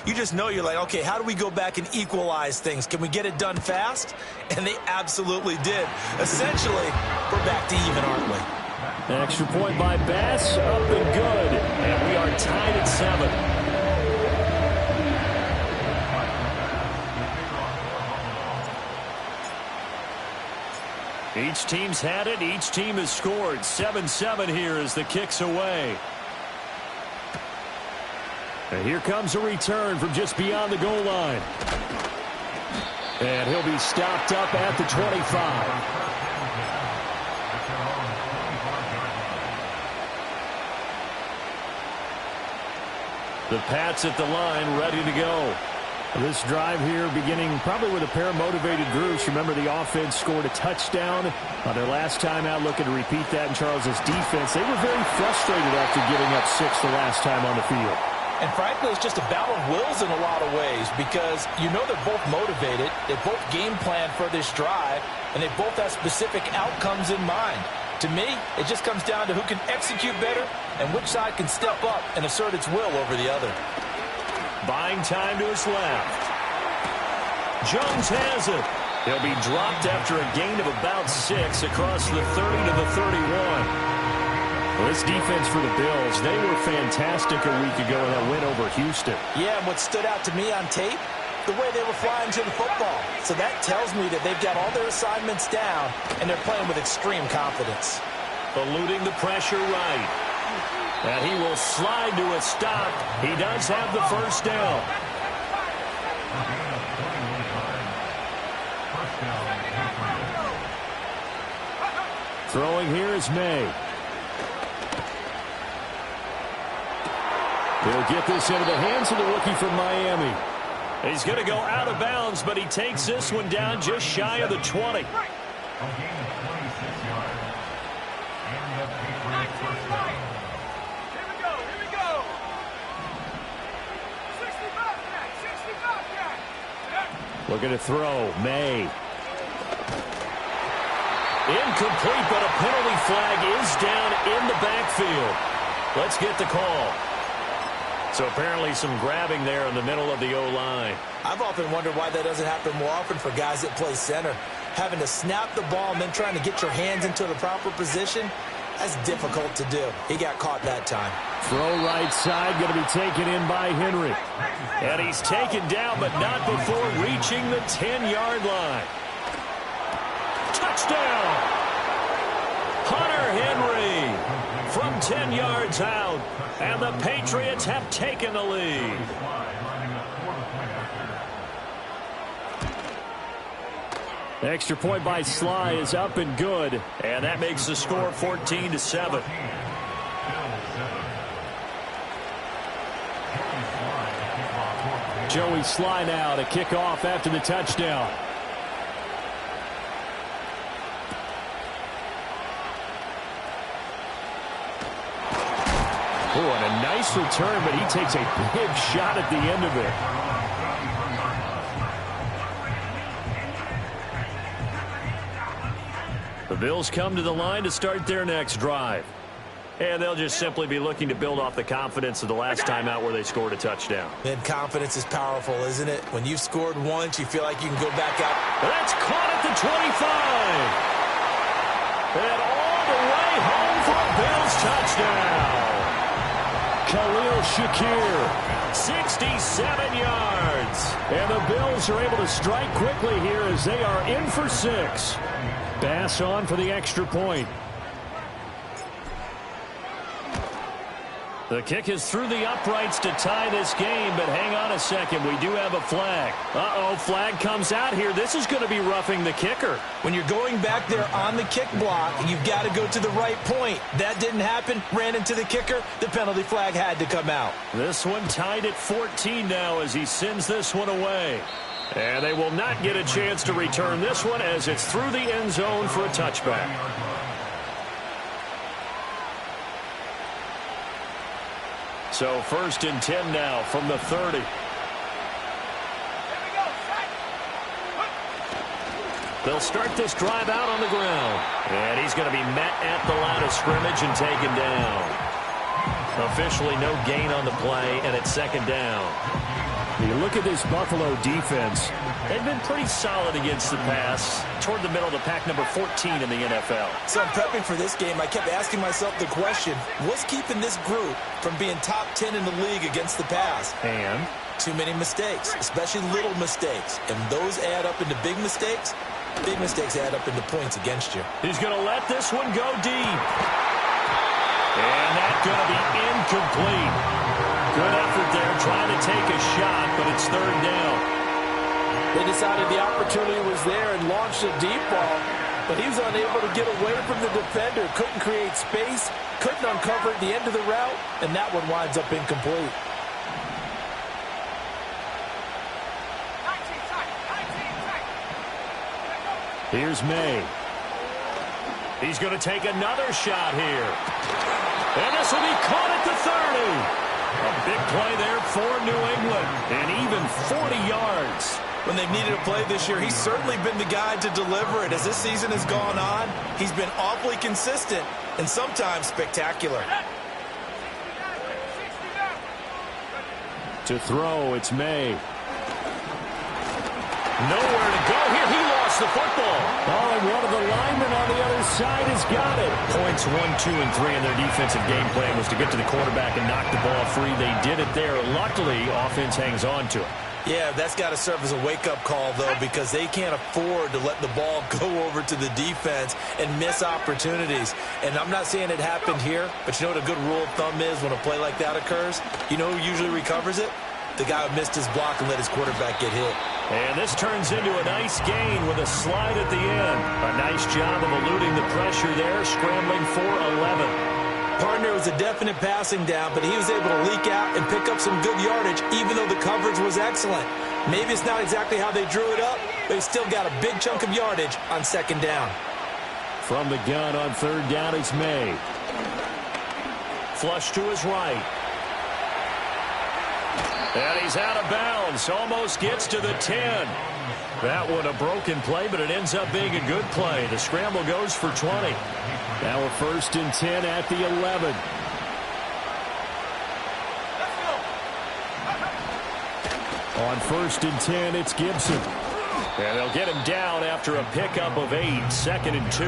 you just know you're like, okay, how do we go back and equalize things? Can we get it done fast? And they absolutely did. Essentially, we're back to even, aren't we? An extra point by Bass, up and good. And we are tied at 7. Each team's had it. Each team has scored. 7-7 here as the kick's away. And here comes a return from just beyond the goal line. And he'll be stopped up at the 25. The Pats at the line, ready to go. This drive here beginning probably with a pair of motivated groups. Remember, the offense scored a touchdown on their last time out. Looking to repeat that in Charles's defense. They were very frustrated after giving up 6 the last time on the field. And frankly, it's just a battle of wills in a lot of ways because you know they're both motivated. They both game plan for this drive, and they both have specific outcomes in mind. To me, it just comes down to who can execute better and which side can step up and assert its will over the other. Buying time to his left. Jones has it. He'll be dropped after a gain of about 6 across the 30 to the 31. Well, this defense for the Bills, they were fantastic a week ago in that win over Houston. Yeah, and what stood out to me on tape, the way they were flying to the football. So that tells me that they've got all their assignments down, and they're playing with extreme confidence. Eluding the pressure right. And he will slide to a stop. He does have the first down. Throwing here is May. He'll get this into the hands of the rookie from Miami. He's going to go out of bounds, but he takes this one down just shy of the 20. Looking to throw. May. Incomplete, but a penalty flag is down in the backfield. Let's get the call. So apparently some grabbing there in the middle of the O-line. I've often wondered why that doesn't happen more often for guys that play center. Having to snap the ball and then trying to get your hands into the proper position, that's difficult to do. He got caught that time. Throw right side, going to be taken in by Henry. And he's taken down, but not before reaching the 10-yard line. Touchdown! Hunter Henry from 10 yards out. And the Patriots have taken the lead. Extra point by Sly is up and good. And that makes the score 14-7. Joey Sly now to kick off after the touchdown. Oh, and a nice return, but he takes a big shot at the end of it. The Bills come to the line to start their next drive. And they'll just simply be looking to build off the confidence of the last time out where they scored a touchdown. And confidence is powerful, isn't it? When you've scored once, you feel like you can go back out. That's caught at the 25. And all the way home for a Bills touchdown. Khalil Shakir, 67 yards. And the Bills are able to strike quickly here as they are in for 6. Bass on for the extra point. The kick is through the uprights to tie this game, but hang on a second. We do have a flag. Uh-oh, flag comes out here. This is going to be roughing the kicker. When you're going back there on the kick block, you've got to go to the right point. That didn't happen. Ran into the kicker. The penalty flag had to come out. This one tied at 14 now as he sends this one away. And they will not get a chance to return this one as it's through the end zone for a touchback. So 1st and 10 now from the 30. They'll start this drive out on the ground. And he's going to be met at the line of scrimmage and taken down. Officially no gain on the play, and it's 2nd down. You look at this Buffalo defense. They've been pretty solid against the pass. Toward the middle of the pack, number 14 in the NFL. So I'm prepping for this game. I kept asking myself the question, what's keeping this group from being top 10 in the league against the pass? And too many mistakes, especially little mistakes. And those add up into big mistakes. Big mistakes add up into points against you. He's going to let this one go deep. And that's going to be incomplete. Good effort there trying to take a shot, but it's third down. They decided the opportunity was there and launched a deep ball, but he was unable to get away from the defender. Couldn't create space, couldn't uncover at the end of the route, and that one winds up incomplete. here's May. He's going to take another shot here. And this will be caught at the 30. A big play there for New England. And even 40 yards. When they've needed a play this year, he's certainly been the guy to deliver it. As this season has gone on, he's been awfully consistent and sometimes spectacular. To throw, it's May. Nowhere to go here. He lost the football. Oh, and one of the linemen on the other side has got it. Points 1, 2, and 3 in their defensive game plan was to get to the quarterback and knock the ball free. They did it there. Luckily, offense hangs on to it. Yeah, that's got to serve as a wake-up call, though, because they can't afford to let the ball go over to the defense and miss opportunities. And I'm not saying it happened here, but you know what a good rule of thumb is when a play like that occurs? You know who usually recovers it? The guy who missed his block and let his quarterback get hit. And this turns into a nice gain with a slide at the end. A nice job of eluding the pressure there, scrambling for 11. Partner was a definite passing down, but he was able to leak out and pick up some good yardage, even though the coverage was excellent. Maybe it's not exactly how they drew it up, but he still got a big chunk of yardage on second down. From the gun on third down, it's May. Flush to his right. And he's out of bounds. Almost gets to the 10. That one a broken play, but it ends up being a good play. The scramble goes for 20. Now a 1st and 10 at the 11. On 1st and 10, it's Gibson. And they'll get him down after a pickup of 8. 2nd and 2.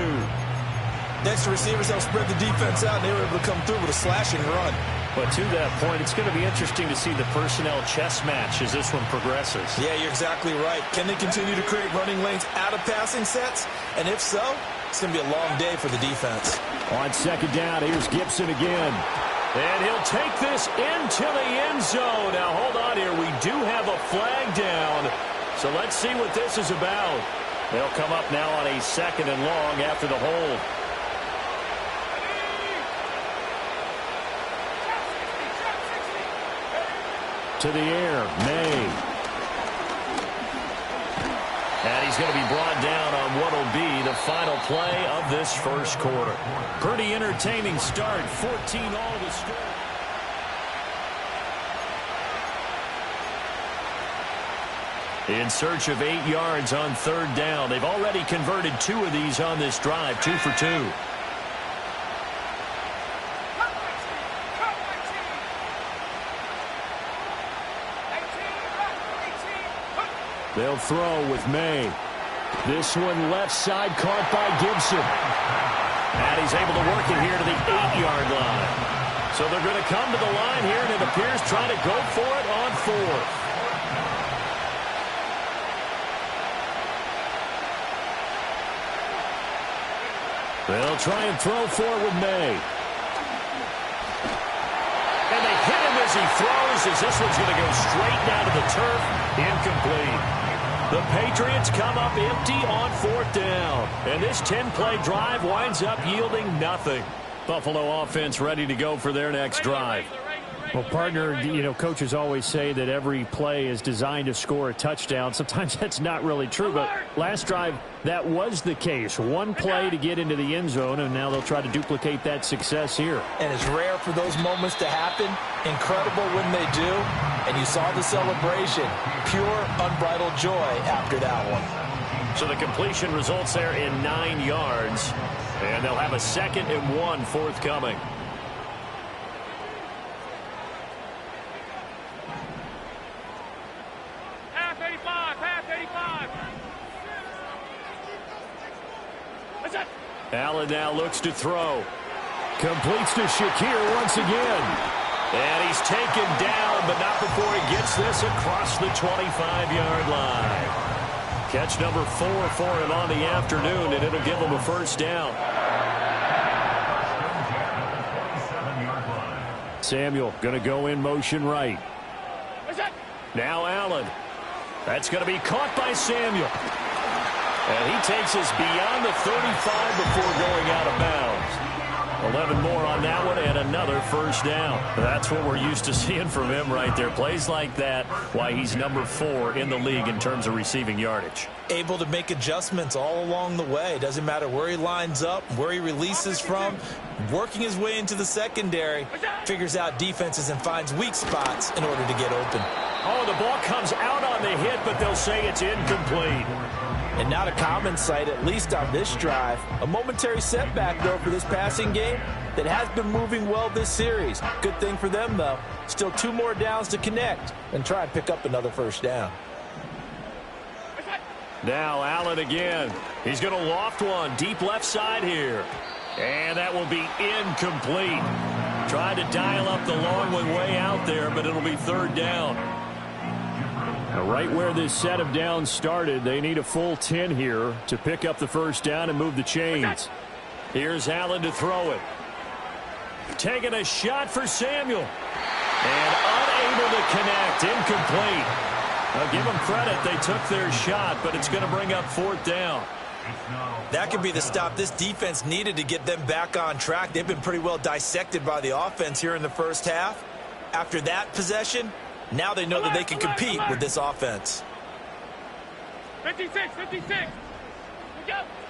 Next to receivers, they'll spread the defense out, and they were able to come through with a slashing run. But to that point, it's going to be interesting to see the personnel chess match as this one progresses. Yeah, you're exactly right. Can they continue to create running lanes out of passing sets? And if so, it's going to be a long day for the defense. On second down, here's Gibson again. And he'll take this into the end zone. Now, hold on here. We do have a flag down. So let's see what this is about. They'll come up now on a 2nd and long after the hold. To the air, May. And he's going to be brought down on what will be the final play of this first quarter. Pretty entertaining start. 14 all to score. In search of 8 yards on third down. They've already converted 2 of these on this drive. 2 for 2. They'll throw with May. This one left side caught by Gibson. And he's able to work it here to the 8-yard line. So they're going to come to the line here, and it appears trying to go for it on 4th. They'll try and throw for it with May. And they hit him as he throws, as this one's going to go straight down to the turf. Incomplete. The Patriots come up empty on 4th down. And this 10-play drive winds up yielding nothing. Buffalo offense ready to go for their next drive. Well, partner, you know, coaches always say that every play is designed to score a touchdown. Sometimes that's not really true, but last drive, that was the case. One play to get into the end zone, and now they'll try to duplicate that success here. And it's rare for those moments to happen. Incredible when they do. And you saw the celebration. Pure, unbridled joy after that one. So the completion results there in 9 yards. And they'll have a 2nd and 1 forthcoming. Allen now looks to throw. Completes to Shakir once again. And he's taken down, but not before he gets this across the 25-yard line. Catch number 4 for him on the afternoon, and it'll give him a first down. Samuel going to go in motion right. Now Allen. That's going to be caught by Samuel. And he takes us beyond the 35 before going out of bounds. 11 more on that one and another first down. That's what we're used to seeing from him right there. Plays like that, why he's number 4 in the league in terms of receiving yardage. Able to make adjustments all along the way. Doesn't matter where he lines up, where he releases from. Working his way into the secondary. Figures out defenses and finds weak spots in order to get open. Oh, the ball comes out on the hit, but they'll say it's incomplete. And not a common sight, at least on this drive. A momentary setback, though, for this passing game that has been moving well this series. Good thing for them, though. Still 2 more downs to connect and try and pick up another first down. Now Allen again. He's going to loft one deep left side here. And that will be incomplete. Trying to dial up the long one way out there, but it'll be third down. Right where this set of downs started, they need a full 10 here to pick up the first down and move the chains. Here's Allen to throw it. Taking a shot for Samuel. And unable to connect. Incomplete. Now give them credit. They took their shot, but it's going to bring up fourth down. That could be the stop this defense needed to get them back on track. They've been pretty well dissected by the offense here in the first half. After that possession, now they know that they can compete with this offense. 56.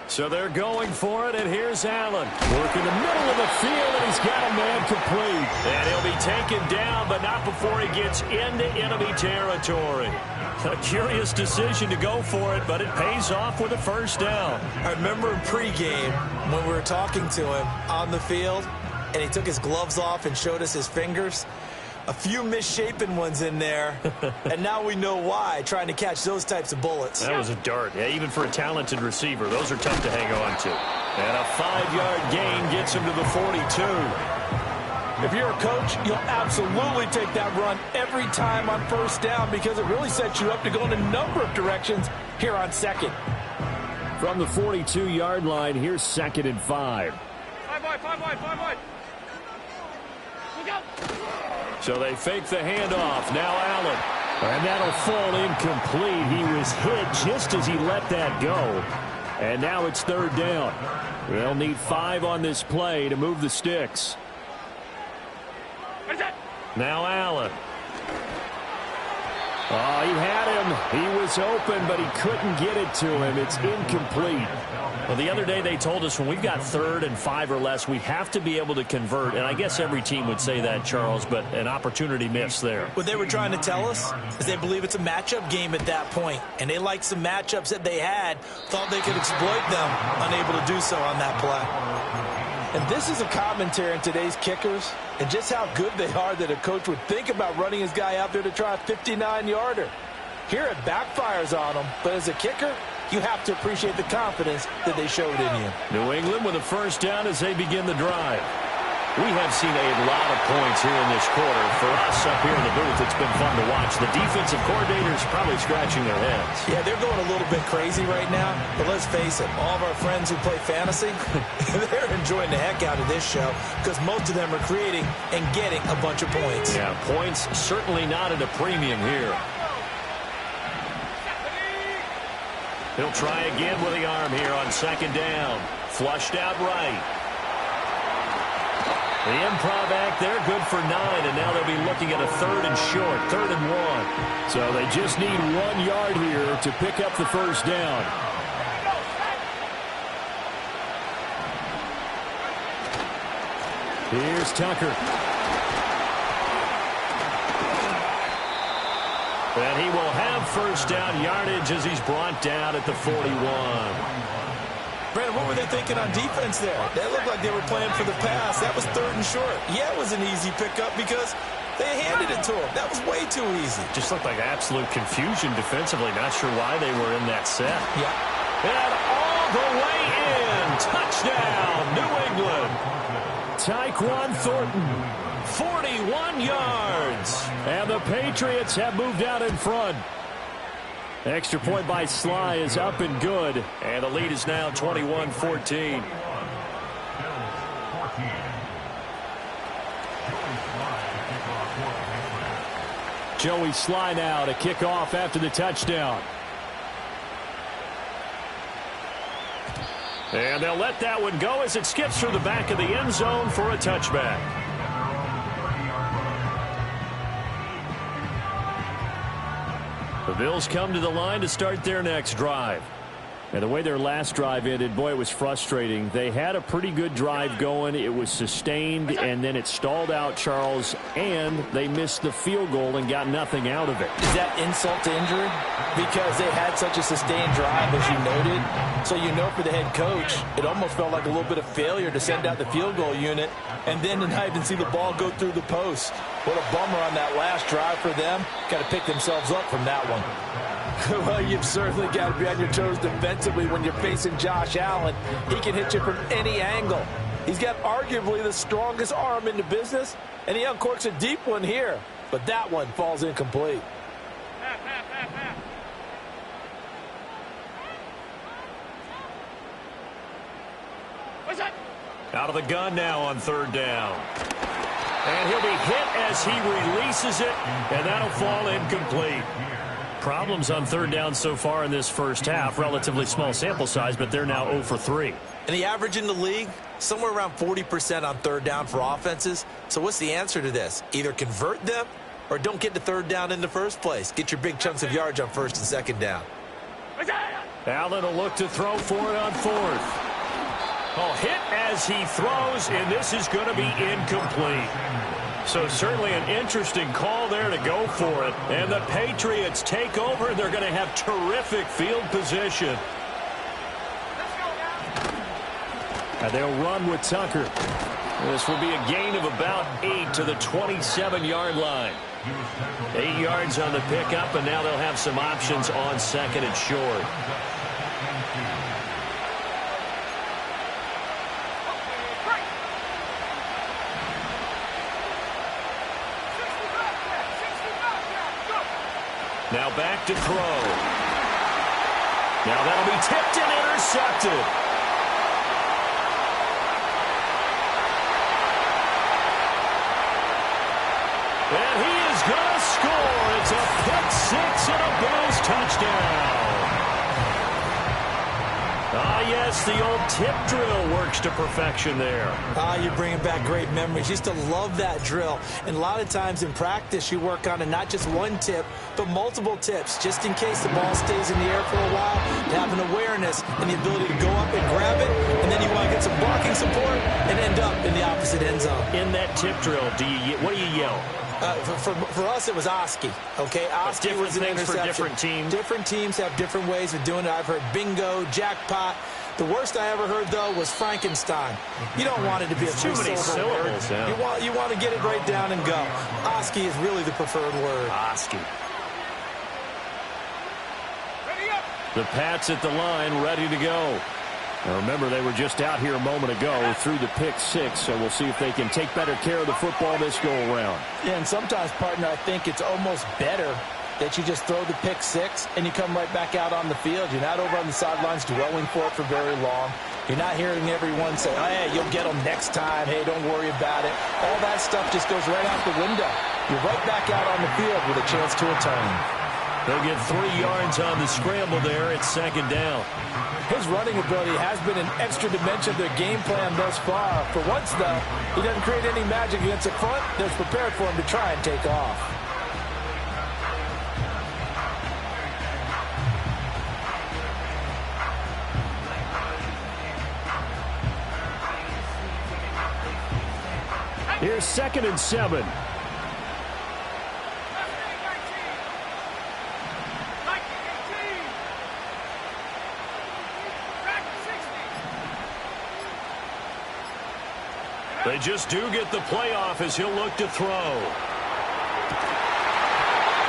So they're going for it, and here's Allen. Working the middle of the field, and he's got a man complete. And he'll be taken down, but not before he gets into enemy territory. A curious decision to go for it, but it pays off with a first down. I remember in pregame when we were talking to him on the field, and he took his gloves off and showed us his fingers. A few misshapen ones in there, and now we know why, trying to catch those types of bullets. That was a dart. Yeah, even for a talented receiver, those are tough to hang on to. And a 5-yard gain gets him to the 42. If you're a coach, you'll absolutely take that run every time on first down because it really sets you up to go in a number of directions here on second. From the 42-yard line, here's 2nd and 5. 5 wide. Look out. So they fake the handoff. Now Allen. And that'll fall incomplete. He was hit just as he let that go. And now it's third down. They'll need 5 on this play to move the sticks. Now Allen. Oh, he had him. He was open, but he couldn't get it to him. It's incomplete. Well, the other day they told us when we've got 3rd and 5 or less, we have to be able to convert. And I guess every team would say that, Charles, but an opportunity missed there. What they were trying to tell us is they believe it's a matchup game at that point. And they liked some matchups that they had, thought they could exploit them, unable to do so on that play. And this is a commentary on today's kickers and just how good they are that a coach would think about running his guy out there to try a 59-yarder. Here it backfires on him, but as a kicker, you have to appreciate the confidence that they showed in you. New England with a first down as they begin the drive. We have seen a lot of points here in this quarter. For us up here in the booth, it's been fun to watch. The defensive coordinators probably scratching their heads. Yeah, they're going a little bit crazy right now. But let's face it, all of our friends who play fantasy, they're enjoying the heck out of this show because most of them are creating and getting a bunch of points. Yeah, points certainly not at a premium here. He'll try again with the arm here on 2nd down. Flushed out right. The improv act there, good for 9, and now they'll be looking at a 3rd and short, 3rd and 1. So they just need 1 yard here to pick up the first down. Here's Tucker. And he will have first down yardage as he's brought down at the 41. Brandon, what were they thinking on defense there? They looked like they were playing for the pass. That was 3rd and short. Yeah, it was an easy pickup because they handed it to him. That was way too easy. Just looked like absolute confusion defensively. Not sure why they were in that set. Yeah. And all all the way in. Touchdown, New England. Tyquan Thornton, 41 yards. and the Patriots have moved out in front. Extra point by Sly is up and good. And the lead is now 21-14. Joey Sly now to kick off after the touchdown. And they'll let that one go as it skips through the back of the end zone for a touchback. The Bills come to the line to start their next drive. And the way their last drive ended, boy, it was frustrating. They had a pretty good drive going. It was sustained, and then it stalled out, Charles, and they missed the field goal and got nothing out of it. Is that insult to injury? Because they had such a sustained drive, as you noted. So you know for the head coach, it almost felt like a little bit of failure to send out the field goal unit and then to not even see the ball go through the post. What a bummer on that last drive for them. Got to pick themselves up from that one. Well, you've certainly got to be on your toes defensively when you're facing Josh Allen. He can hit you from any angle. He's got arguably the strongest arm in the business, and he uncorks a deep one here. But that one falls incomplete. Out of the gun now on third down. And he'll be hit as he releases it, and that'll fall incomplete. Problems on third down so far in this first half. Relatively small sample size, but they're now 0 for 3. And the average in the league, somewhere around 40% on third down for offenses. So what's the answer to this? Either convert them or don't get to third down in the first place. Get your big chunks of yards on first and second down. Allen will look to throw for it on fourth. Oh, hit as he throws, and this is going to be incomplete. So certainly an interesting call there to go for it. And the Patriots take over, and they're going to have terrific field position. And they'll run with Tucker. This will be a gain of about 8 to the 27-yard line. 8 yards on the pickup, and now they'll have some options on second and short. Now back to throw. Now that'll be tipped and intercepted. And he is going to score. It's a pick six and a Bills touchdown. Ah, yes, the old tip drill works to perfection there. You're bringing back great memories. Used to love that drill. And a lot of times in practice, you work on it, not just one tip, but multiple tips, just in case the ball stays in the air for a while, to have an awareness and the ability to go up and grab it, and then you want to get some blocking support and end up in the opposite end zone. In that tip drill, what do you yell? For us, it was Oski. Okay, Oski was an interception. For different teams. Different teams have different ways of doing it. I've heard bingo, jackpot. The worst I ever heard, though, was Frankenstein. You don't want it to be a too many syllables. Yeah. You want to get it right down and go. Oski is really the preferred word. Oski. The Pats at the line, ready to go. Now remember, they were just out here a moment ago through the pick six, so we'll see if they can take better care of the football this go-around. Yeah, and sometimes, partner, I think it's almost better that you just throw the pick six and you come right back out on the field. You're not over on the sidelines dwelling for it for very long. You're not hearing everyone say, oh, hey, you'll get them next time. Hey, don't worry about it. All that stuff just goes right out the window. You're right back out on the field with a chance to atone. They'll get 3 yards on the scramble there. It's second down. His running ability has been an extra dimension of their game plan thus far. For once, though, he doesn't create any magic against the front that's prepared for him to try and take off. Here's 2nd and 7. They just do get the playoff as he'll look to throw.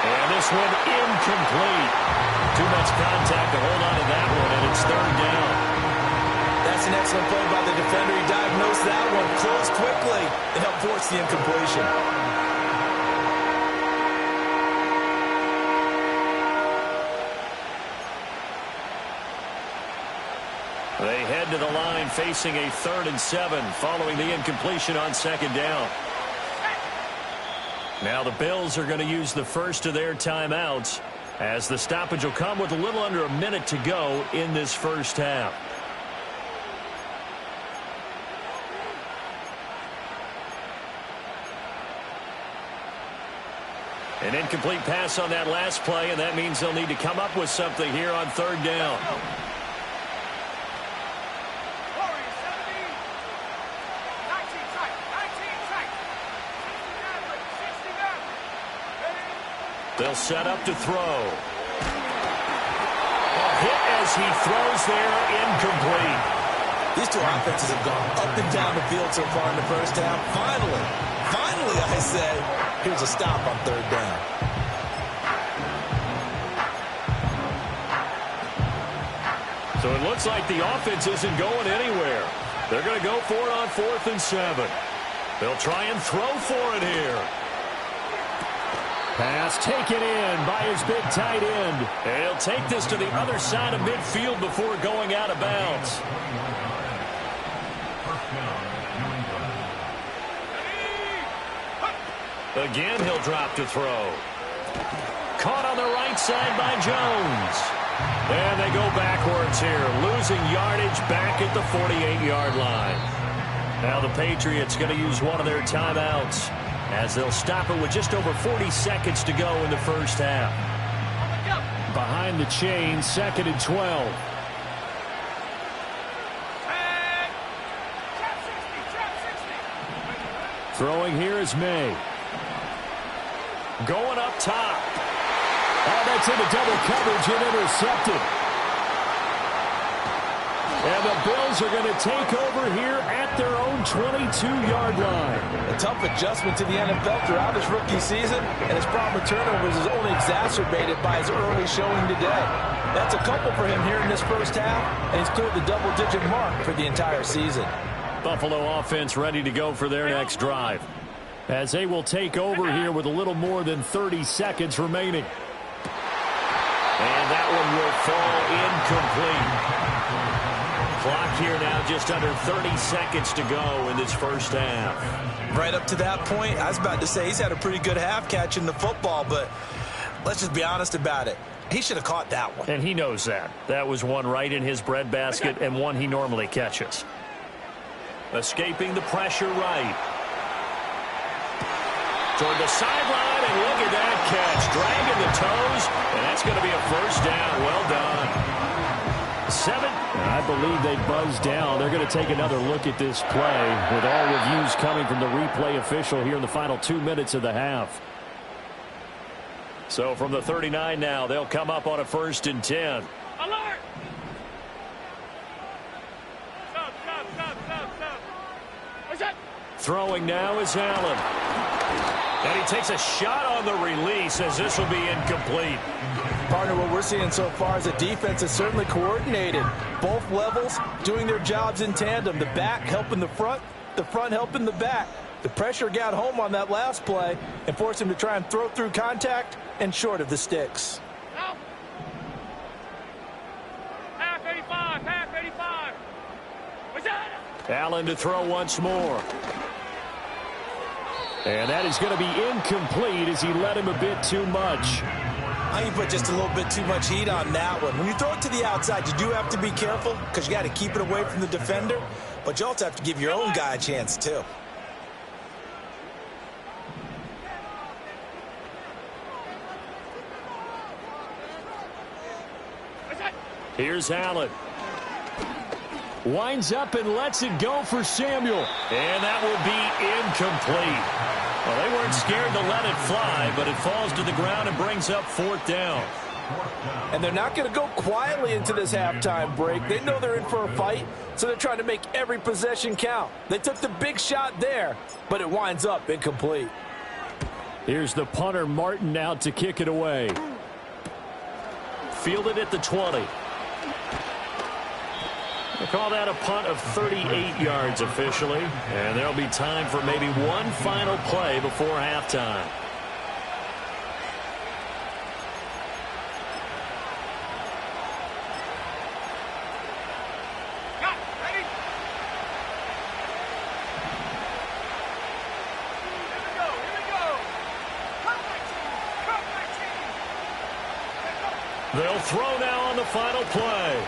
And this one incomplete. Too much contact to hold on to that one, and it's third down. That's an excellent play by the defender. He diagnosed that one, closed quickly, and helped force the incompletion. They head to the line facing a 3rd and 7 following the incompletion on 2nd down. Now the Bills are going to use the first of their timeouts as the stoppage will come with a little under a minute to go in this first half. An incomplete pass on that last play, and that means they'll need to come up with something here on 3rd down. They'll set up to throw. A hit as he throws there, incomplete. These two offenses have gone up and down the field so far in the first half. Finally, I say, here's a stop on 3rd down. So it looks like the offense isn't going anywhere. They're going to go for it on 4th and 7. They'll try and throw for it here. Pass taken in by his big tight end. And he'll take this to the other side of midfield before going out of bounds. Again, he'll drop to throw. Caught on the right side by Jones. And they go backwards here, losing yardage back at the 48-yard line. Now the Patriots going to use one of their timeouts as they'll stop it with just over 40 seconds to go in the first half. Behind the chain, 2nd and 12. Throwing here is May. Going up top. Oh, that's into double coverage and intercepted. And the Bills are going to take over here at their own 22-yard line. A tough adjustment to the NFL throughout his rookie season, and his problem with turnovers is only exacerbated by his early showing today. That's a couple for him here in this first half, and he's cleared the double-digit mark for the entire season. Buffalo offense ready to go for their next drive. As they will take over here with a little more than 30 seconds remaining. And that one will fall incomplete. Clock here now just under 30 seconds to go in this first half. Right up to that point, I was about to say he's had a pretty good half catching the football, but let's just be honest about it. He should have caught that one. And he knows that. That was one right in his breadbasket and one he normally catches. Escaping the pressure right. Toward the sideline, and look at that catch. Dragging the toes, and that's going to be a first down. Well done. 7. I believe they buzzed down. They're going to take another look at this play with all reviews coming from the replay official here in the final 2 minutes of the half. So from the 39 now, they'll come up on a 1st and 10. Alert! Stop. Throwing now is Allen. And he takes a shot on the release as this will be incomplete. Partner, what we're seeing so far is a defense that's certainly coordinated. Both levels doing their jobs in tandem. The back helping the front helping the back. The pressure got home on that last play and forced him to try and throw through contact and short of the sticks. Out. Half 85, half 85. What's that? Allen to throw once more. And that is going to be incomplete as he led him a bit too much. I think you put just a little bit too much heat on that one. When you throw it to the outside, you do have to be careful because you got to keep it away from the defender, but you also have to give your own guy a chance too. Here's Allen. Winds up and lets it go for Samuel. And that will be incomplete. Well, they weren't scared to let it fly, but it falls to the ground and brings up 4th down. And they're not going to go quietly into this halftime break. They know they're in for a fight, so they're trying to make every possession count. They took the big shot there, but it winds up incomplete. Here's the punter, Martin, out to kick it away. Fielded at the 20. call that a punt of 38 yards officially. And there'll be time for maybe one final play before halftime. They'll throw now on the final play.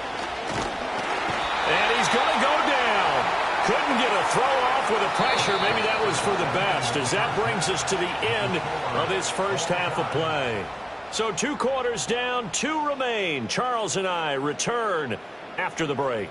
And he's going to go down. Couldn't get a throw off with the pressure. Maybe that was for the best, as that brings us to the end of this first half of play. So 2 quarters down, 2 remain. Charles and I return after the break.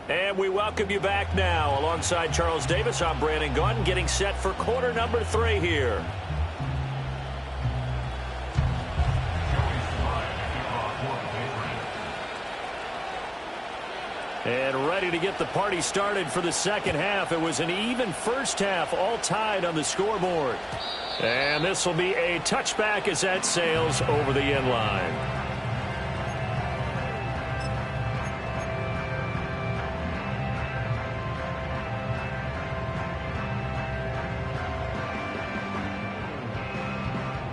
And we welcome you back now. Alongside Charles Davis, I'm Brandon Gaudin, getting set for quarter number 3 here. And ready to get the party started for the second half. It was an even first half, all tied on the scoreboard. And this will be a touchback as that sails over the end line.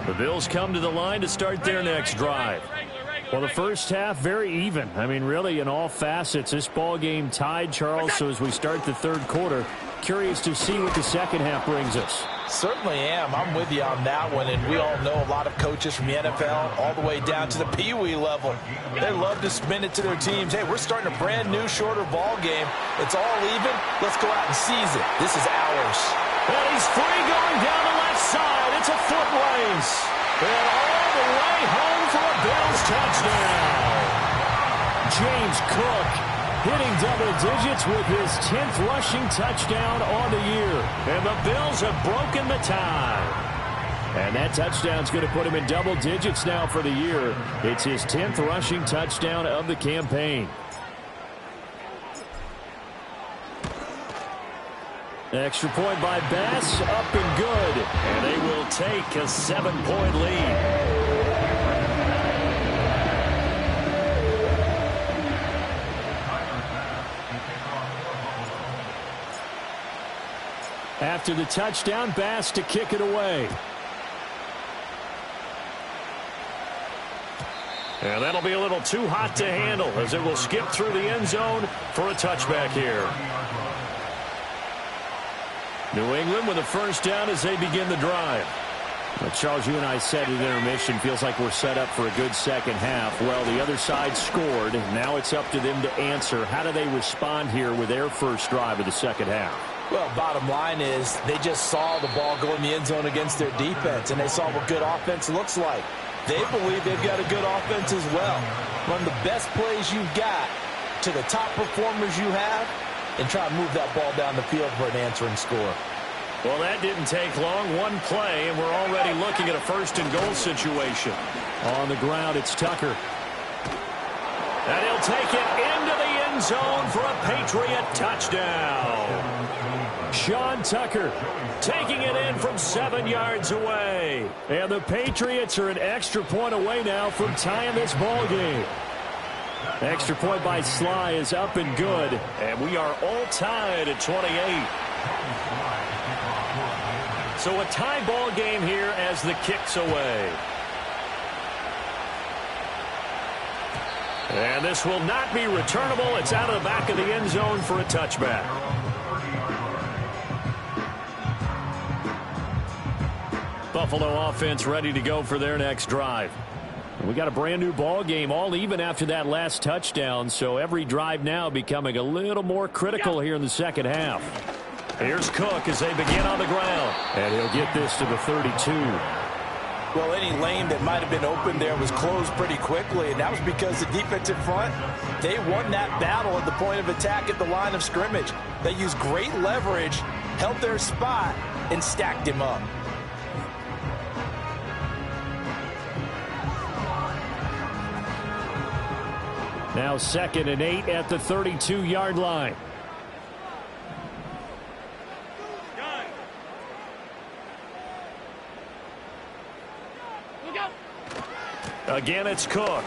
The Bills come to the line to start their next drive. Well, the first half, very even. I mean, really, in all facets, this ball game tied, Charles. So as we start the third quarter, curious to see what the second half brings us. Certainly am. I'm with you on that one. And we all know a lot of coaches from the NFL all the way down to the Pee Wee level. They love to spin it to their teams. Hey, we're starting a brand new, shorter ball game. It's all even. Let's go out and seize it. This is ours. And he's free going down the left side. It's a foot race. And all the way home for a Bills touchdown. James Cook hitting double digits with his 10th rushing touchdown on the year. And the Bills have broken the tie. And that touchdown's going to put him in double digits now for the year. It's his 10th rushing touchdown of the campaign. Extra point by Bass, up and good. And they will take a 7-point lead. After the touchdown, Bass to kick it away. And that'll be a little too hot to handle as it will skip through the end zone for a touchback here. New England with a first down as they begin the drive. Well, Charles, you and I said at intermission, feels like we're set up for a good second half. Well, the other side scored. Now it's up to them to answer. How do they respond here with their first drive of the second half? Well, bottom line is they just saw the ball go in the end zone against their defense, and they saw what good offense looks like. They believe they've got a good offense as well. Run the best plays you've got to the top performers you have, and try to move that ball down the field for an answering score. Well, that didn't take long. One play, and we're already looking at a first-and-goal situation. On the ground, it's Tucker. And he'll take it into the end zone for a Patriot touchdown. Sean Tucker taking it in from 7 yards away. And the Patriots are an extra point away now from tying this ball game. Extra point by Sly is up and good. And we are all tied at 28. So a tie ball game here as the kick's away. And this will not be returnable. It's out of the back of the end zone for a touchback. Buffalo offense ready to go for their next drive. We got a brand new ball game, all even after that last touchdown, so every drive now becoming a little more critical here in the second half. Here's Cook as they begin on the ground. And he'll get this to the 32. Well, any lane that might have been open there was closed pretty quickly, and that was because the defensive front, they won that battle at the point of attack at the line of scrimmage. They used great leverage, held their spot, and stacked him up. Now 2nd and 8 at the 32-yard line. Again, it's Cook. Oh,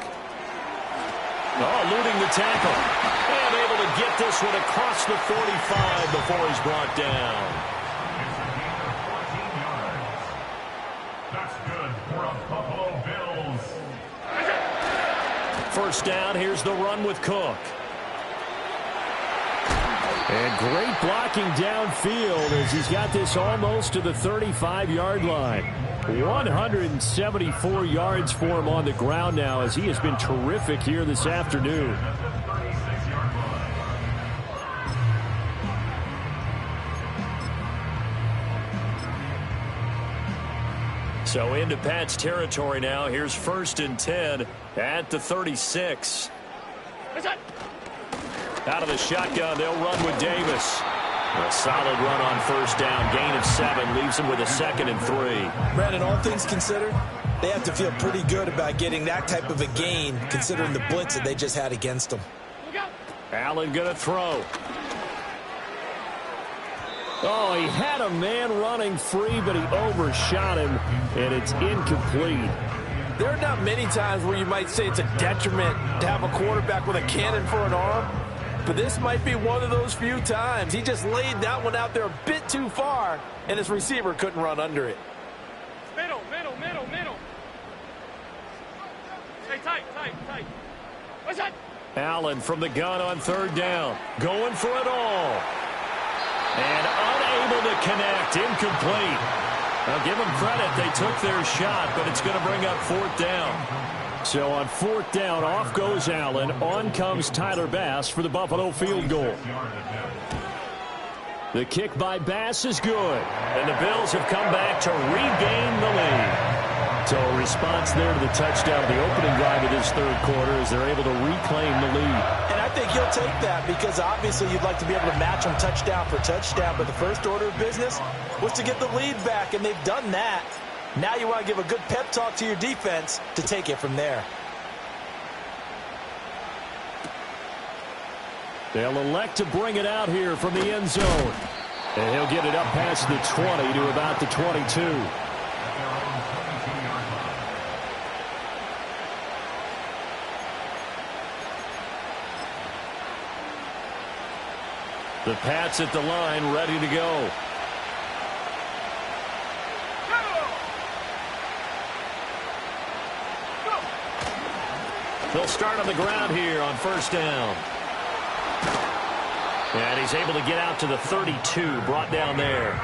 eluding the tackle. And able to get this one across the 45 before he's brought down. That's good for a Buffalo Bills. First down, here's the run with Cook. And great blocking downfield as he's got this almost to the 35-yard line. 174 yards for him on the ground now as he has been terrific here this afternoon. So into Pat's territory now. Here's 1st and 10 at the 36. Out of the shotgun, they'll run with Davis. A solid run on 1st down. Gain of 7 leaves him with a 2nd and 3. Brandon, all things considered, they have to feel pretty good about getting that type of a gain considering the blitz that they just had against them. Allen going to throw. Oh, he had a man running free, but he overshot him, and it's incomplete. There are not many times where you might say it's a detriment to have a quarterback with a cannon for an arm, but this might be one of those few times. He just laid that one out there a bit too far, and his receiver couldn't run under it. Middle. Stay tight. What's that? Allen from the gun on 3rd down. Going for it all. And unable to connect. Incomplete. Now give them credit. They took their shot, but it's going to bring up 4th down. So on 4th down, off goes Allen. On comes Tyler Bass for the Buffalo field goal. The kick by Bass is good. And the Bills have come back to regain the lead. So a response there to the touchdown, the opening drive of this 3rd quarter, as they're able to reclaim the lead. And I think he'll take that because obviously you'd like to be able to match them touchdown for touchdown, but the first order of business was to get the lead back, and they've done that. Now you want to give a good pep talk to your defense to take it from there. They'll elect to bring it out here from the end zone. And he'll get it up past the 20 to about the 22. The Pats at the line, ready to go. They'll start on the ground here on 1st down. And he's able to get out to the 32, brought down there.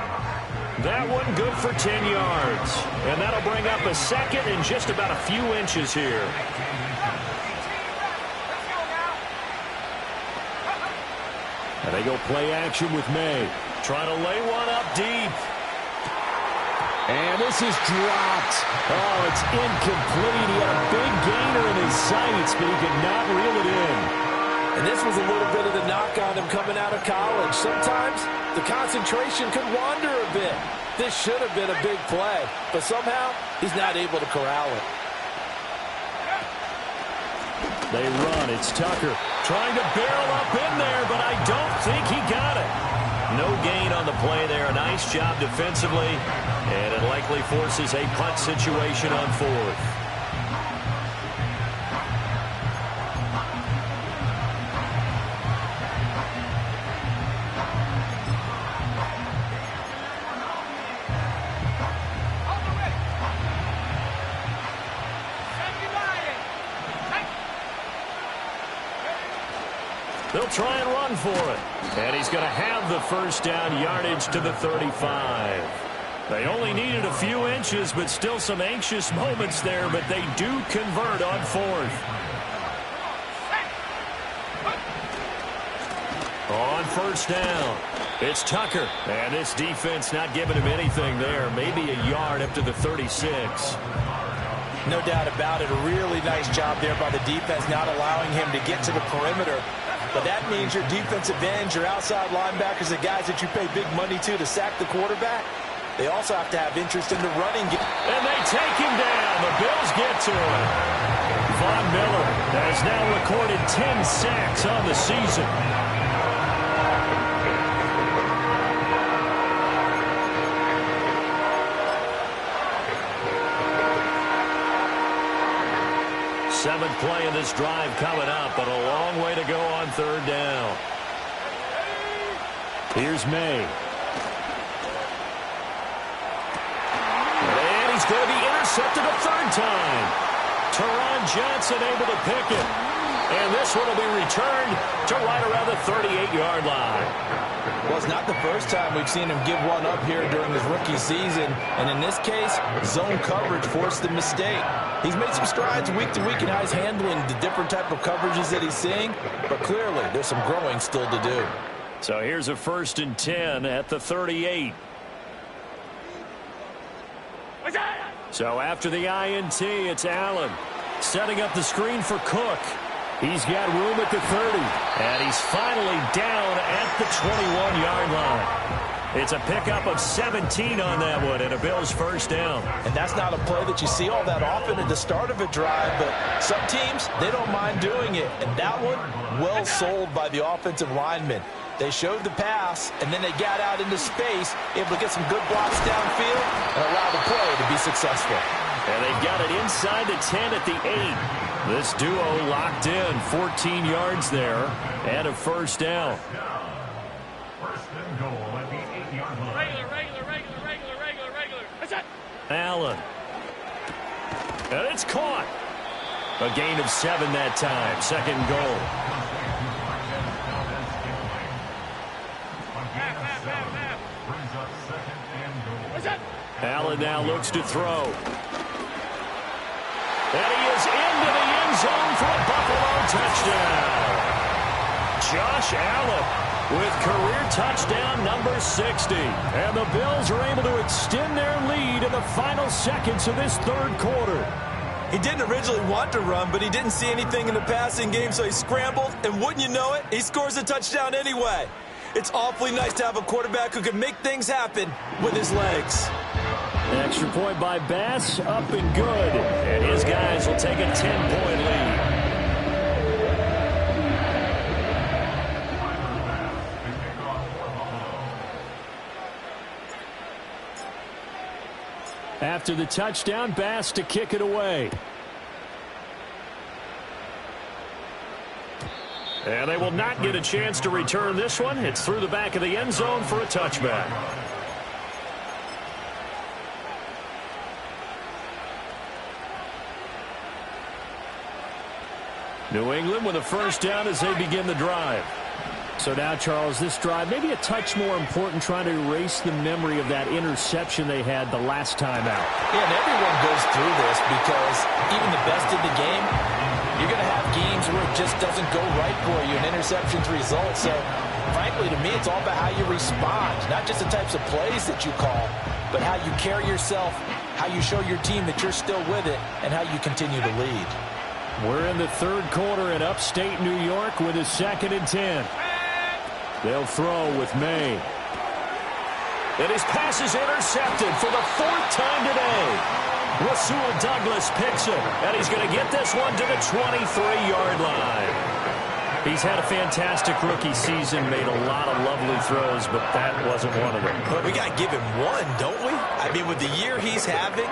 That one good for 10 yards. And that'll bring up a 2nd and just about a few inches here. And they go play action with May. Trying to lay one up deep. And this is dropped. Oh, it's incomplete. He had a big gainer in his sights, but he could not reel it in. And this was a little bit of the knock on him coming out of college. Sometimes the concentration could wander a bit. This should have been a big play, but somehow he's not able to corral it. They run. It's Tucker. Trying to barrel up in there, but I don't think he got it. No gain on the play there. A nice job defensively, and it likely forces a punt situation on 4th. They'll try and run for it. And he's going to have the 1st down, yardage to the 35. They only needed a few inches, but still some anxious moments there, but they do convert on 4th. On 1st down, it's Tucker. And this defense not giving him anything there. Maybe a yard up to the 36. No doubt about it. A really nice job there by the defense, not allowing him to get to the perimeter. But that means your defensive ends, your outside linebackers, the guys that you pay big money to sack the quarterback, they also have to have interest in the running game. And they take him down. The Bills get to him. Von Miller has now recorded 10 sacks on the season. Seventh play in this drive coming up, but a long way to go on third down. Here's May. And he's going to be intercepted a third time. Teron Johnson able to pick it. And this one will be returned to right around the 38-yard line. Well, it's not the first time we've seen him give one up here during his rookie season. And in this case, zone coverage forced the mistake. He's made some strides week to week in how he's handling the different type of coverages that he's seeing. But clearly, there's some growing still to do. So here's a 1st and 10 at the 38. So after the INT, it's Allen setting up the screen for Cook. He's got room at the 30. And he's finally down at the 21-yard line. It's a pickup of 17 on that one and a Bills first down. And that's not a play that you see all that often at the start of a drive, but some teams, they don't mind doing it. And that one, well sold by the offensive lineman. They showed the pass, and then they got out into space, able to get some good blocks downfield and allow the play to be successful. And they've got it inside the 10 at the 8. This duo locked in, 14 yards there, and a first down. First and goal at the 8-yard line. Regular. That's it. Allen. And it's caught. A gain of 7 that time, second goal. Brings up second and goal. That's it. Allen now looks to throw. And he is into the end zone for a Buffalo touchdown. Josh Allen with career touchdown number 60. And the Bills are able to extend their lead in the final seconds of this third quarter. He didn't originally want to run, but he didn't see anything in the passing game, so he scrambled, and wouldn't you know it, he scores a touchdown anyway. It's awfully nice to have a quarterback who can make things happen with his legs. Extra point by Bass, up and good. And his guys will take a 10-point lead. After the touchdown, Bass to kick it away. And they will not get a chance to return this one. It's through the back of the end zone for a touchback. New England with a first down as they begin the drive. So now, Charles, this drive maybe a touch more important, trying to erase the memory of that interception they had the last time out. Yeah, and everyone goes through this because even the best in the game, you're going to have games where it just doesn't go right for you, and interceptions result. So, frankly, to me, it's all about how you respond, not just the types of plays that you call, but how you carry yourself, how you show your team that you're still with it, and how you continue to lead. We're in the third quarter in upstate New York with a 2nd and 10. They'll throw with May. And his pass is intercepted for the 4th time today. Rasul Douglas picks it, and he's going to get this one to the 23-yard line. He's had a fantastic rookie season, made a lot of lovely throws, but that wasn't one of them. But we got to give him one, don't we? I mean, with the year he's having,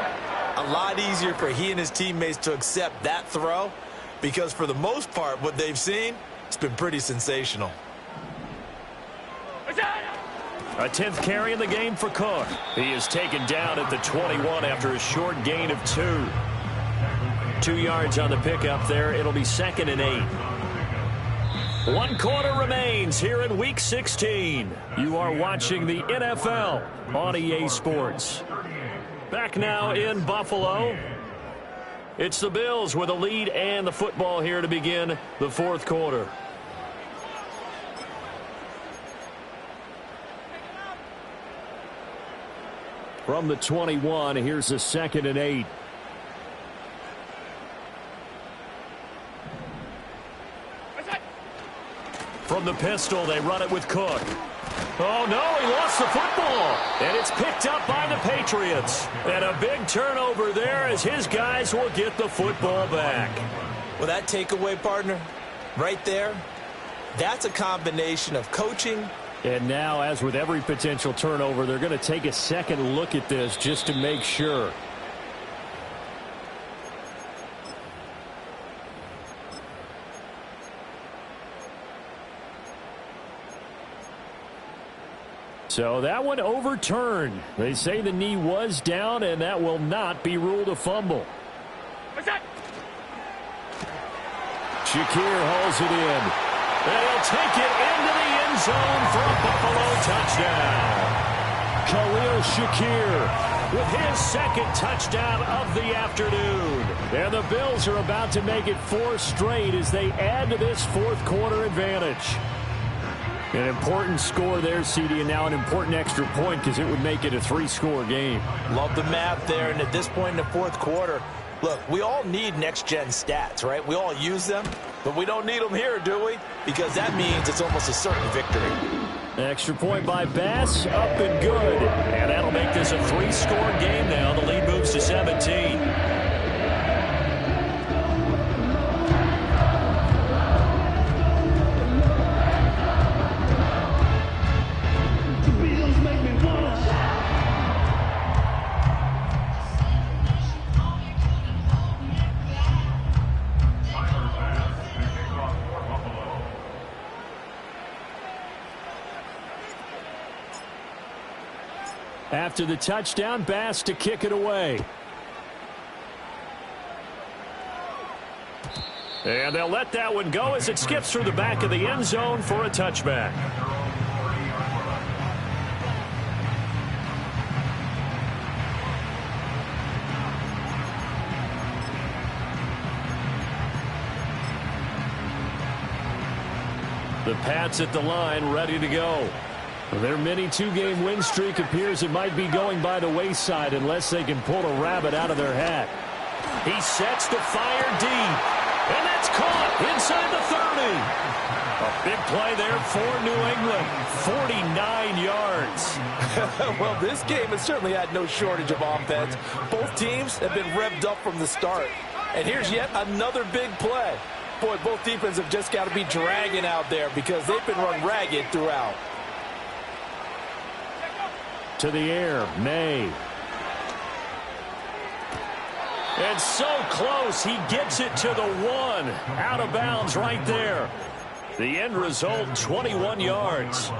a lot easier for he and his teammates to accept that throw, because for the most part, what they've seen, it's been pretty sensational. A 10th carry in the game for Cook. He is taken down at the 21 after a short gain of 2. 2 yards on the pickup there. It'll be 2nd and 8. 1 quarter remains here in Week 16. You are watching the NFL on EA Sports. Back now in Buffalo. It's the Bills with a lead and the football here to begin the 4th quarter. From the 21, here's a 2nd and 8. From the pistol, they run it with Cook. Oh, no, he lost the football. And it's picked up by the Patriots. And a big turnover there as his guys will get the football back. Well, that takeaway, partner, right there, that's a combination of coaching. And now, as with every potential turnover, they're going to take a second look at this just to make sure. So that one overturned. They say the knee was down, and that will not be ruled a fumble. What's that? Shakir hauls it in. And he'll take it into the end zone for a Buffalo touchdown. Khalil Shakir With his second touchdown of the afternoon. And the Bills are about to make it 4 straight as they add to this fourth quarter advantage. An important score there, CD, and now an important extra point because it would make it a 3-score game. Love the math there, and at this point in the fourth quarter, look, we all need next-gen stats, right? We all use them, but we don't need them here, do we? Because that means it's almost a certain victory. Extra point by Bass, up and good. And that'll make this a 3-score game now. The lead moves to 17. After the touchdown, Bass to kick it away. And they'll let that one go as it skips through the back of the end zone for a touchback. The Pats at the line, ready to go. Their mini 2-game win streak appears it might be going by the wayside unless they can pull a rabbit out of their hat. He sets the fire deep. And that's caught inside the 30. A big play there for New England. 49 yards. Well, this game has certainly had no shortage of offense. Both teams have been revved up from the start. And here's yet another big play. Boy, both defenses have just got to be dragging out there because they've been run ragged throughout. To the air, May. And so close, he gets it to the 1. Out of bounds right there. The end result, 21 yards.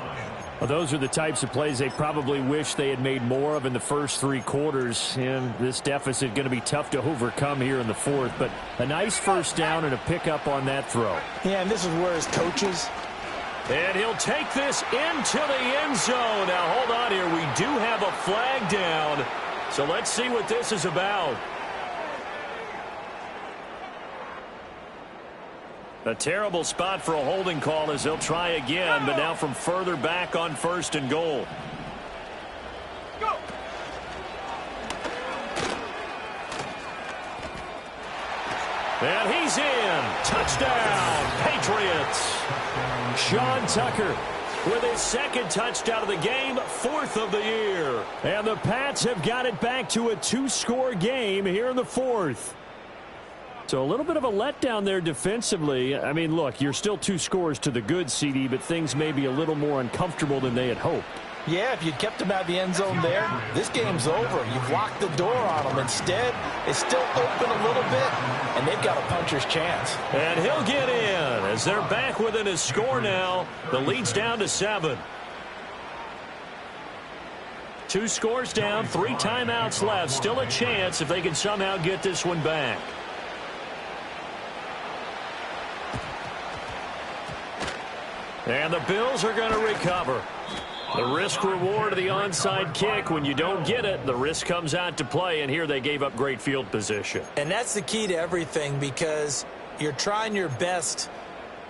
Well, those are the types of plays they probably wish they had made more of in the first 3 quarters. And this deficit going to be tough to overcome here in the fourth. But a nice first down and a pickup on that throw. Yeah, and this is where his coaches... And he'll take this into the end zone. Now, hold on here. We do have a flag down. So let's see what this is about. A terrible spot for a holding call as they'll try again, but now from further back on 1st and goal. Go. And he's in. Touchdown, Patriots. Sean Tucker with his second touchdown of the game, 4th of the year. And the Pats have got it back to a 2-score game here in the fourth. So a little bit of a letdown there defensively. I mean, look, you're still 2 scores to the good, CD, but things may be a little more uncomfortable than they had hoped. Yeah, if you'd kept them out of the end zone there, this game's over. You've locked the door on them. Instead, it's still open a little bit, and they've got a puncher's chance. And he'll get in as they're back within his score now. The lead's down to 7. 2 scores down, 3 timeouts left. Still a chance if they can somehow get this one back. And the Bills are going to recover. The risk-reward of the onside kick. When you don't get it, the risk comes out to play, and here they gave up great field position. And that's the key to everything because you're trying your best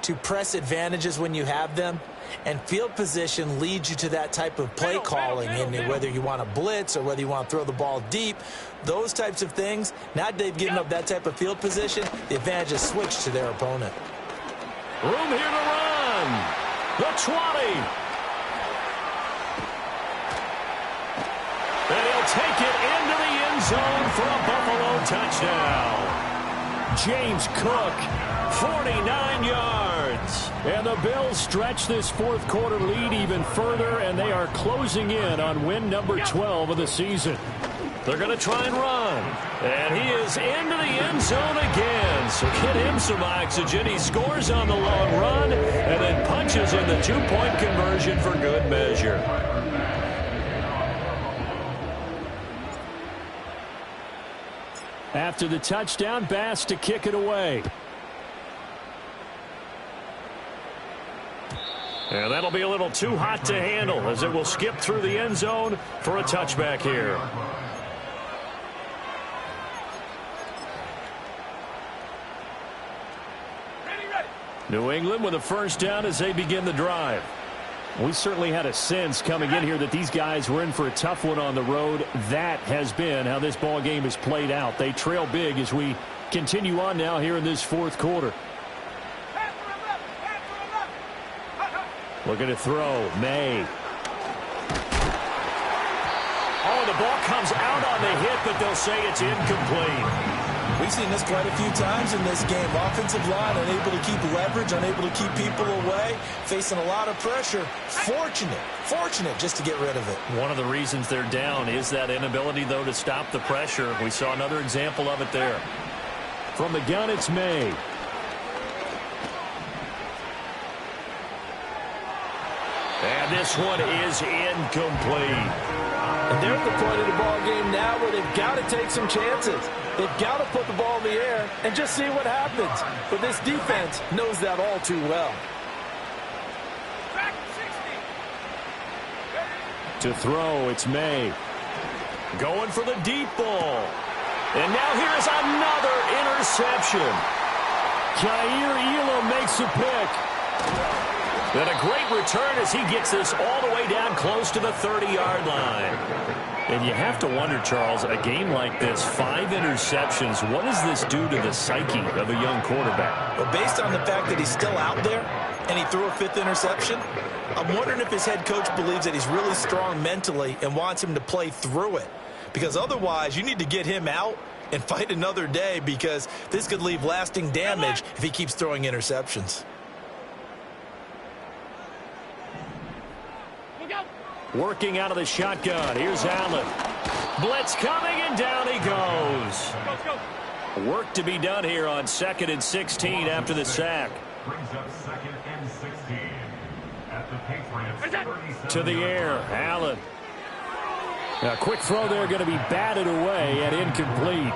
to press advantages when you have them, and field position leads you to that type of play calling, and whether you want to blitz or whether you want to throw the ball deep, those types of things. Now they've given up that type of field position, the advantage is switched to their opponent. Room here to run. The 20. zone for a Buffalo touchdown. James Cook, 49 yards. And the Bills stretch this fourth quarter lead even further, and they are closing in on win number 12 of the season. They're going to try and run. And he is into the end zone again. So get him some oxygen. He scores on the long run and then punches in the two-point conversion for good measure. After the touchdown, Bass to kick it away. And that'll be a little too hot to handle as it will skip through the end zone for a touchback here. New England with a first down as they begin the drive. We certainly had a sense coming in here that these guys were in for a tough one on the road. That has been how this ball game has played out. They trail big as we continue on now here in this fourth quarter. Looking to throw. May. Oh, the ball comes out on the hit, but they'll say it's incomplete. We've seen this quite a few times in this game. Offensive line unable to keep leverage, unable to keep people away, facing a lot of pressure. Fortunate just to get rid of it. One of the reasons they're down is that inability, though, to stop the pressure. We saw another example of it there. From the gun, it's May. And this one is incomplete. And they're at the point of the ball game now where they've got to take some chances. They've got to put the ball in the air and just see what happens. But this defense knows that all too well. To throw, it's May. Going for the deep ball. And now here's another interception. Jair Elam makes a pick. And a great return as he gets this all the way down close to the 30-yard line. And you have to wonder, Charles, a game like this, 5 interceptions, what does this do to the psyche of a young quarterback? Well, based on the fact that he's still out there and he threw a 5th interception, I'm wondering if his head coach believes that he's really strong mentally and wants him to play through it. Because otherwise, you need to get him out and fight another day, because this could leave lasting damage if he keeps throwing interceptions. Working out of the shotgun. Here's Allen. Blitz coming, and down he goes. Work to be done here on 2nd and 16 after the sack. Brings up 2nd and 16 at the Patriots. To the air, Allen. A quick throw there, going to be batted away and incomplete.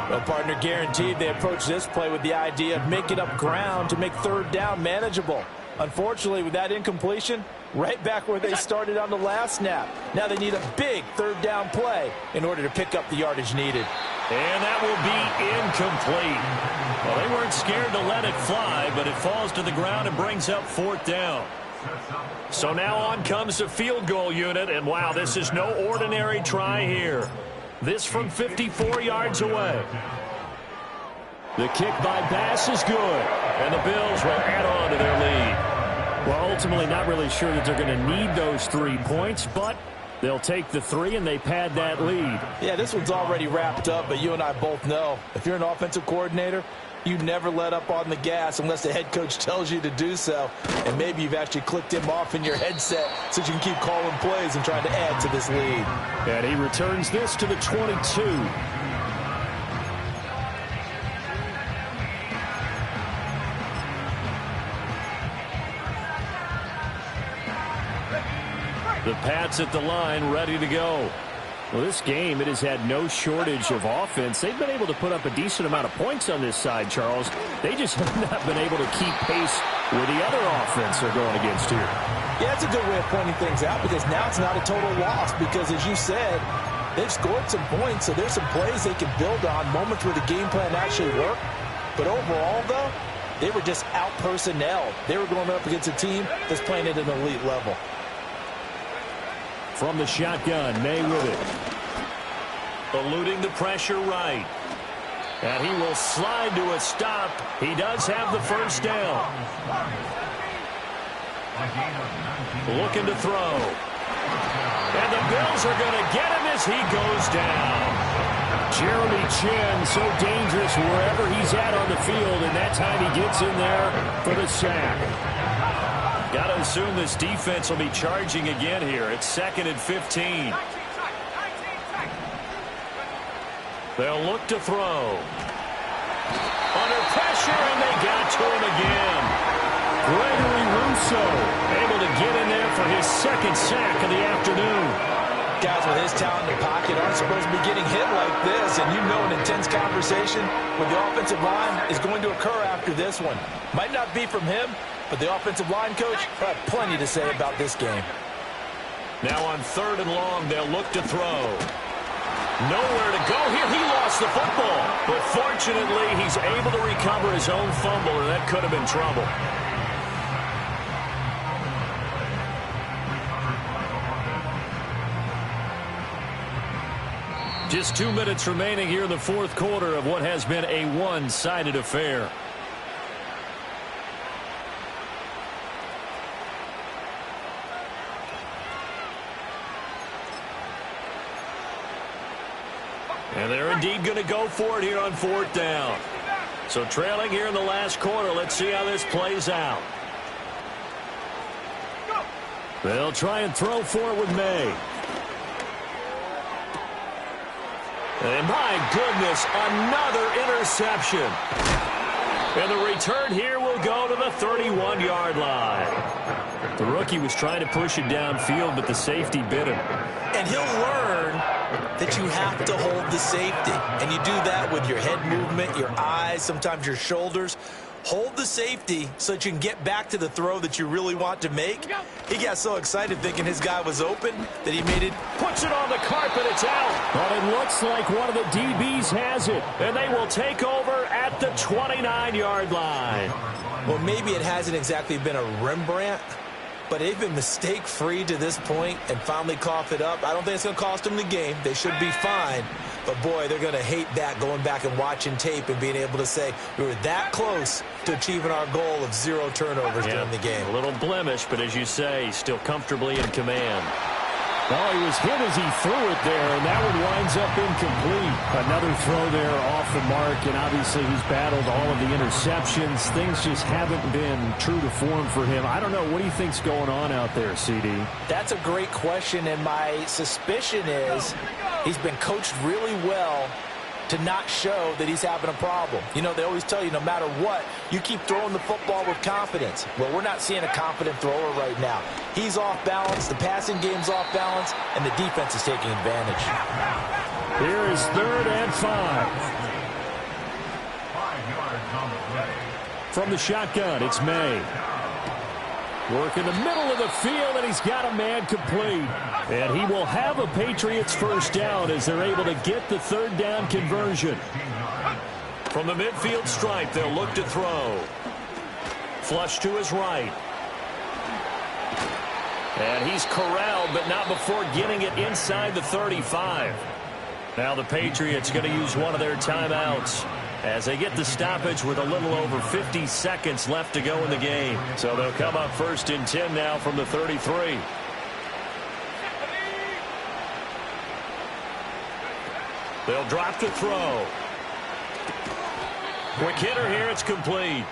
Well, partner, guaranteed they approach this play with the idea of making up ground to make 3rd down manageable. Unfortunately, with that incompletion, right back where they started on the last snap. Now they need a big 3rd down play in order to pick up the yardage needed. And that will be incomplete. Well, they weren't scared to let it fly, but it falls to the ground and brings up 4th down. So now on comes the field goal unit, and wow, this is no ordinary try here. This from 54 yards away. The kick by Bass is good. And the Bills will add on to their lead. Well, ultimately not really sure that they're going to need those 3 points, but they'll take the 3 and they pad that lead. Yeah, this one's already wrapped up, but you and I both know if you're an offensive coordinator, you never let up on the gas unless the head coach tells you to do so. And maybe you've actually clicked him off in your headset so you can keep calling plays and trying to add to this lead. And he returns this to the 22. The Pats at the line, ready to go. Well, this game, it has had no shortage of offense. They've been able to put up a decent amount of points on this side, Charles. They just have not been able to keep pace with the other offense they're going against here. Yeah, it's a good way of pointing things out, because now it's not a total loss, because as you said, they've scored some points, so there's some plays they can build on, moments where the game plan actually worked. But overall, though, they were just out-personnelled. They were going up against a team that's playing at an elite level. From the shotgun, May with it. Eluding the pressure right. And he will slide to a stop. He does have the first down. Looking to throw. And the Bills are going to get him as he goes down. Jeremy Chin, so dangerous wherever he's at on the field, and that time he gets in there for the sack. Got to assume this defense will be charging again here. It's 2nd and 15. They'll look to throw. Under pressure, and they got to him again. Gregory Rousseau able to get in there for his 2nd sack of the afternoon. Guys with his talent in the pocket aren't supposed to be getting hit like this, and you know an intense conversation with the offensive line is going to occur after this one. Might not be from him, but the offensive line coach will have plenty to say about this game. Now on 3rd and long, they'll look to throw. Nowhere to go here. He lost the football, but fortunately, he's able to recover his own fumble, or that could have been trouble. Just 2 minutes remaining here in the 4th quarter of what has been a one-sided affair. And they're indeed going to go for it here on 4th down. So trailing here in the last quarter, let's see how this plays out. They'll try and throw for it with May. And my goodness, another interception. And the return here will go to the 31-yard line. The rookie was trying to push it downfield, but the safety bit him. And he'll learn that you have to hold the safety. And you do that with your head movement, your eyes, sometimes your shoulders. Hold the safety so that you can get back to the throw that you really want to make. He got so excited thinking his guy was open that he made it. Puts it on the carpet. It's out. But it looks like one of the DBs has it. And they will take over at the 29-yard line. Well, maybe it hasn't exactly been a Rembrandt, but they've been mistake-free to this point and finally coughed it up. I don't think it's going to cost them the game. They should be fine. But, boy, they're going to hate that, going back and watching tape and being able to say we were that close to achieving our goal of 0 turnovers during the game. A little blemish, but as you say, still comfortably in command. Well, he was hit as he threw it there, and that one winds up incomplete. Another throw there off the mark, and obviously he's battled all of the interceptions. Things just haven't been true to form for him. I don't know. What do you think's going on out there, CD? That's a great question, and my suspicion is he's been coached really well to not show that he's having a problem. You know, they always tell you no matter what, you keep throwing the football with confidence. Well, we're not seeing a confident thrower right now. He's off balance, the passing game's off balance, and the defense is taking advantage. Here is 3rd and 5. 5 yards on the play. From the shotgun, it's May. Work in the middle of the field, and he's got a man complete. And he will have a Patriots first down as they're able to get the 3rd down conversion. From the midfield stripe, they'll look to throw. Flush to his right. And he's corralled, but not before getting it inside the 35. Now the Patriots going to use one of their timeouts as they get the stoppage with a little over 50 seconds left to go in the game. So they'll come up 1st and 10 now from the 33. They'll drop to throw. Quick hitter here, it's complete.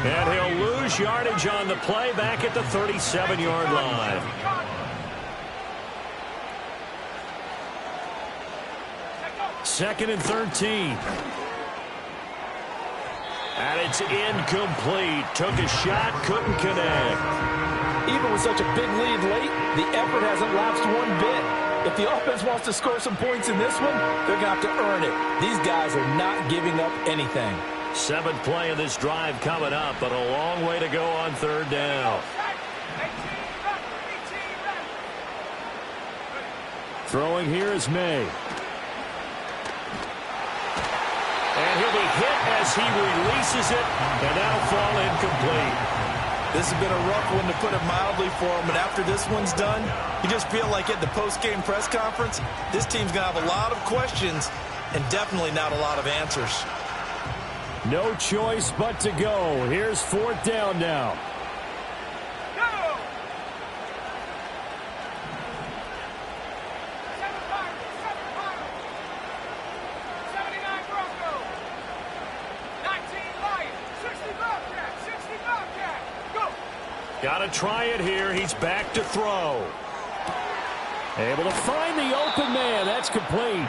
And he'll lose yardage on the play back at the 37-yard line. Second and 13. And it's incomplete. Took a shot, couldn't connect. Even with such a big lead late, the effort hasn't lapsed one bit. If the offense wants to score some points in this one, they're going to have to earn it. These guys are not giving up anything. 7th play of this drive coming up, but a long way to go on 3rd down. Throwing here is May. And he'll be hit as he releases it, and that'll fall incomplete. This has been a rough one, to put it mildly, for him. And after this one's done, you just feel like at the post-game press conference, this team's going to have a lot of questions and definitely not a lot of answers. No choice but to go. Here's 4th down now. Got to try it here. He's back to throw. Able to find the open man. That's complete.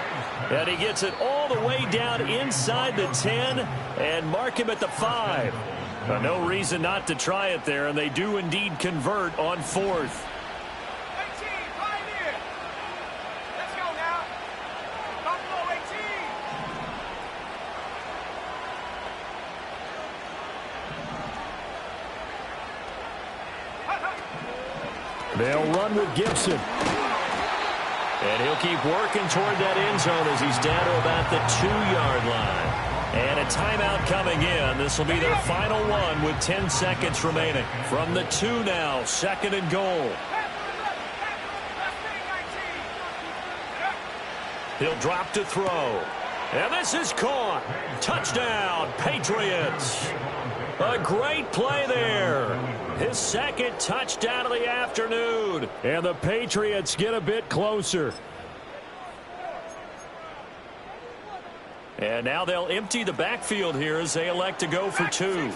And he gets it all the way down inside the 10 and mark him at the 5. No reason not to try it there, and they do indeed convert on 4th. They'll run with Gibson. And he'll keep working toward that end zone as he's down to about the 2-yard line. And a timeout coming in. This will be their final one with 10 seconds remaining. From the 2 now, 2nd and goal. He'll drop to throw. And this is caught. Touchdown, Patriots. A great play there. His 2nd touchdown of the afternoon. And the Patriots get a bit closer. And now they'll empty the backfield here as they elect to go for 2.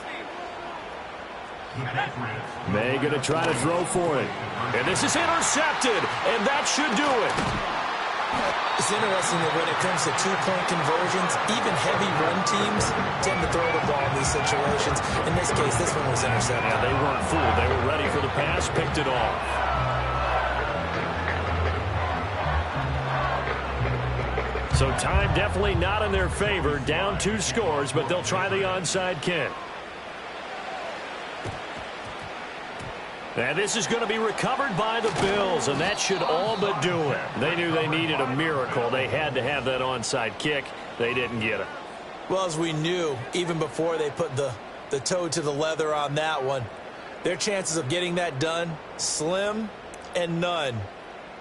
They're going to try to throw for it. And this is intercepted. And that should do it. It's interesting that when it comes to two-point conversions, even heavy run teams tend to throw the ball in these situations. In this case, this one was intercepted. Yeah, they weren't fooled. They were ready for the pass, picked it off. So time definitely not in their favor. Down 2 scores, but they'll try the onside kick. And this is going to be recovered by the Bills, and that should all but do it. They knew they needed a miracle. They had to have that onside kick. They didn't get it. Well, as we knew, even before they put the toe to the leather on that one, their chances of getting that done, slim and none.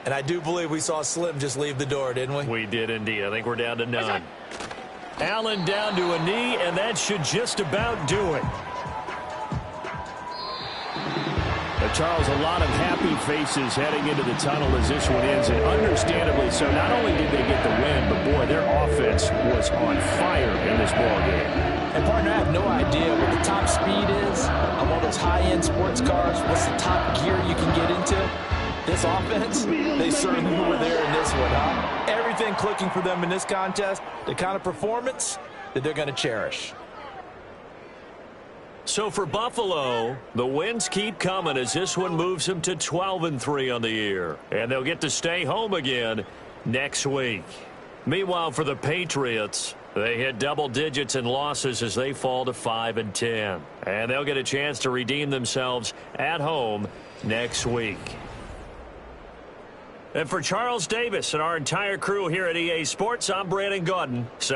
And I do believe we saw Slim just leave the door, didn't we? We did indeed. I think we're down to none. Allen down to a knee, and that should just about do it. Charles, a lot of happy faces heading into the tunnel as this one ends, and understandably so. Not only did they get the win, but boy, their offense was on fire in this ball game. And partner, I have no idea what the top speed is on all those high-end sports cars. What's the top gear you can get into? This offense, they certainly were there in this one, huh? Everything clicking for them in this contest, the kind of performance that they're going to cherish. So for Buffalo, the wins keep coming as this one moves them to 12-3 on the year. And they'll get to stay home again next week. Meanwhile, for the Patriots, they hit double digits in losses as they fall to 5-10. And they'll get a chance to redeem themselves at home next week. And for Charles Davis and our entire crew here at EA Sports, I'm Brandon Gaudin.